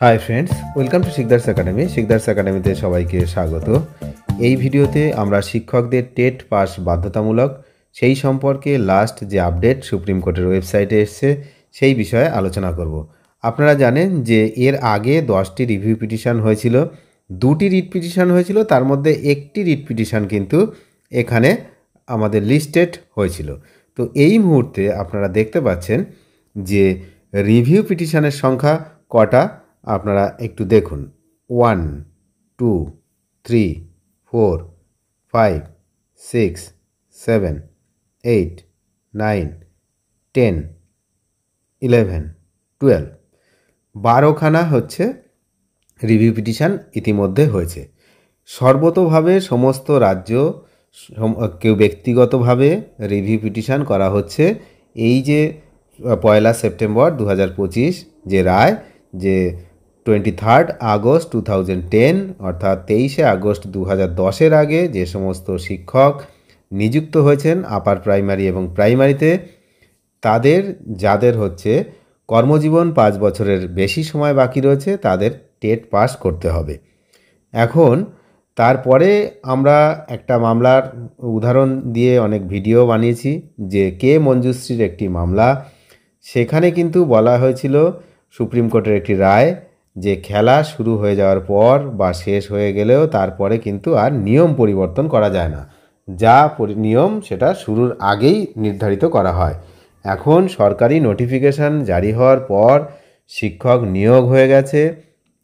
Hi friends, welcome to Sikdar's academy. Sikdar's একাডেমিতে সবাইকে স্বাগত। এই ভিডিওতে আমরা শিক্ষকদের টেট পাস বাধ্যতামূলক সেই সম্পর্কে লাস্ট যে আপডেট সুপ্রিম কোর্টের ওয়েবসাইটে এসছে সেই বিষয়ে আলোচনা করব। আপনারা জানেন যে এর আগে 10টি রিভিউ পিটিশন হয়েছিল, 2টি রিট পিটিশন হয়েছিল, তার মধ্যে একটি রিট পিটিশন কিন্তু এখানে আমাদের লিস্টেড হয়েছিল। তো এই মুহূর্তে আপনারা দেখতে পাচ্ছেন যে রিভিউ পিটিশনের সংখ্যা কটা আপনারা একটু দেখুন। 1, 2, 3, 4, 5, 6, 7, 8, 9, 10, 11, 12, 12খানা হচ্ছে রিভিউ পিটিশন ইতিমধ্যে হয়েছে। সর্বতোভাবে সমস্ত রাজ্য কেউ ব্যক্তিগতভাবে রিভিউ পিটিশন করা হচ্ছে। এই যে 1 সেপ্টেম্বর 2025 যে রায়, যে 23 আগস্ট 2010 অর্থাৎ 23 আগস্ট 2010-এর আগে যে সমস্ত শিক্ষক নিযুক্ত হয়েছেন আপার প্রাইমারি এবং প্রাইমারিতে, তাদের যাদের হচ্ছে কর্মজীবন 5 বছরের বেশি সময় বাকি রয়েছে তাদের টেট পাস করতে হবে। এখন তারপরে আমরা একটা মামলার উদাহরণ দিয়ে অনেক ভিডিও বানিয়েছি, যে কে মঞ্জুশ্রীর একটি মামলা। সেখানে কিন্তু বলা হয়েছিল সুপ্রিম কোর্টের একটি রায় যে খেলা শুরু হয়ে যাওয়ার পর বা শেষ হয়ে গেলেও তারপরে কিন্তু আর নিয়ম পরিবর্তন করা যায় না, যা নিয়ম সেটা শুরুর আগেই নির্ধারিত করা হয়। এখন সরকারি নোটিফিকেশন জারি হওয়ার পর শিক্ষক নিয়োগ হয়ে গেছে,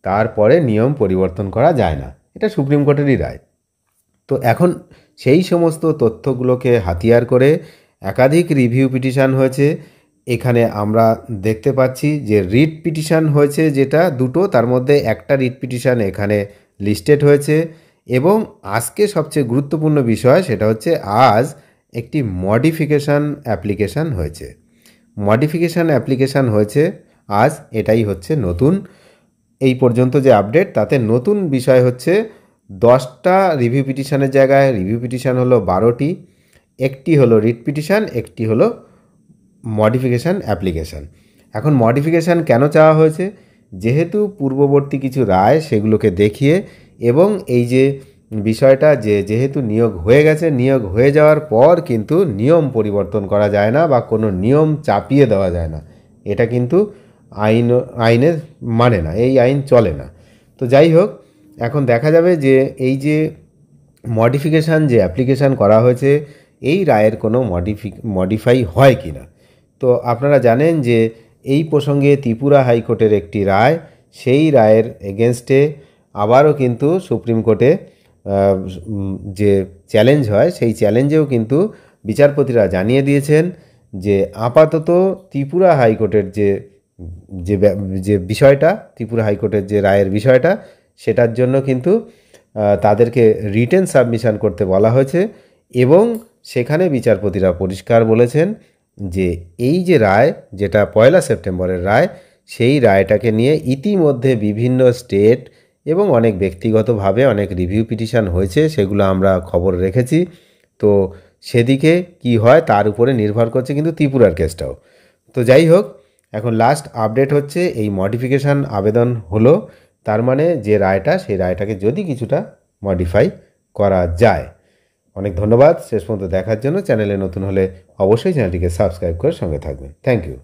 তারপরে নিয়ম পরিবর্তন করা যায় না, এটা সুপ্রিম কোর্টেরই রায়। তো এখন সেই সমস্ত তথ্যগুলোকে হাতিয়ার করে একাধিক রিভিউ পিটিশন হয়েছে। এখানে আমরা দেখতে পাচ্ছি যে রিট পিটিশন হয়েছে যেটা দুটো, তার মধ্যে একটা রিট পিটিশন এখানে লিস্টেড হয়েছে। এবং আজকে সবচেয়ে গুরুত্বপূর্ণ বিষয় সেটা হচ্ছে আজ একটি মডিফিকেশান অ্যাপ্লিকেশান হয়েছে। মডিফিকেশান অ্যাপ্লিকেশান হয়েছে আজ, এটাই হচ্ছে নতুন। এই পর্যন্ত যে আপডেট তাতে নতুন বিষয় হচ্ছে 10টা রিভিউ পিটিশনের জায়গায় রিভিউ পিটিশন হলো 12টি, একটি হলো রিট পিটিশন, একটি হলো মডিফিকেশান অ্যাপ্লিকেশান। এখন মডিফিকেশান কেন চাওয়া হয়েছে? যেহেতু পূর্ববর্তী কিছু রায় সেগুলোকে দেখিয়ে, এবং এই যে বিষয়টা যে যেহেতু নিয়োগ হয়ে গেছে, নিয়োগ হয়ে যাওয়ার পর কিন্তু নিয়ম পরিবর্তন করা যায় না বা কোনো নিয়ম চাপিয়ে দেওয়া যায় না, এটা কিন্তু আইনের মানে না, এই আইন চলে না। তো যাই হোক, এখন দেখা যাবে যে এই যে মডিফিকেশান যে অ্যাপ্লিকেশান করা হয়েছে এই রায়ের কোনো মডিফাই হয় কি না। তো আপনারা জানেন যে এই প্রসঙ্গে ত্রিপুরা হাইকোর্টের একটি রায়, সেই রায়ের এগেনস্টে আবারও কিন্তু সুপ্রিম কোর্টে যে চ্যালেঞ্জ হয় সেই চ্যালেঞ্জেও কিন্তু বিচারপতিরা জানিয়ে দিয়েছেন যে আপাতত ত্রিপুরা হাইকোর্টের যে বিষয়টা, ত্রিপুরা হাইকোর্টের যে রায়ের বিষয়টা, সেটার জন্য কিন্তু তাদেরকে রিটেন সাবমিশন করতে বলা হয়েছে। এবং সেখানে বিচারপতিরা পরিষ্কার বলেছেন যে এই যে রায়, যেটা 1 সেপ্টেম্বরের রায়, সেই রায়টাকে নিয়ে ইতিমধ্যে বিভিন্ন স্টেট এবং অনেক ব্যক্তিগতভাবে অনেক রিভিউ পিটিশন হয়েছে, সেগুলো আমরা খবর রেখেছি। তো সেদিকে কি হয় তার উপরে নির্ভর করছে কিন্তু ত্রিপুরার কেসটাও। তো যাই হোক, এখন লাস্ট আপডেট হচ্ছে এই মডিফিকেশান আবেদন হলো, তার মানে যে রায়টা, সেই রায়টাকে যদি কিছুটা মডিফাই করা যায়। অনেক ধন্যবাদ শেষ পর্যন্ত দেখার জন্য। চ্যানেলে নতুন হলে অবশ্যই চ্যানেলটিকে সাবস্ক্রাইব করে সঙ্গে থাকবেন। Thank you.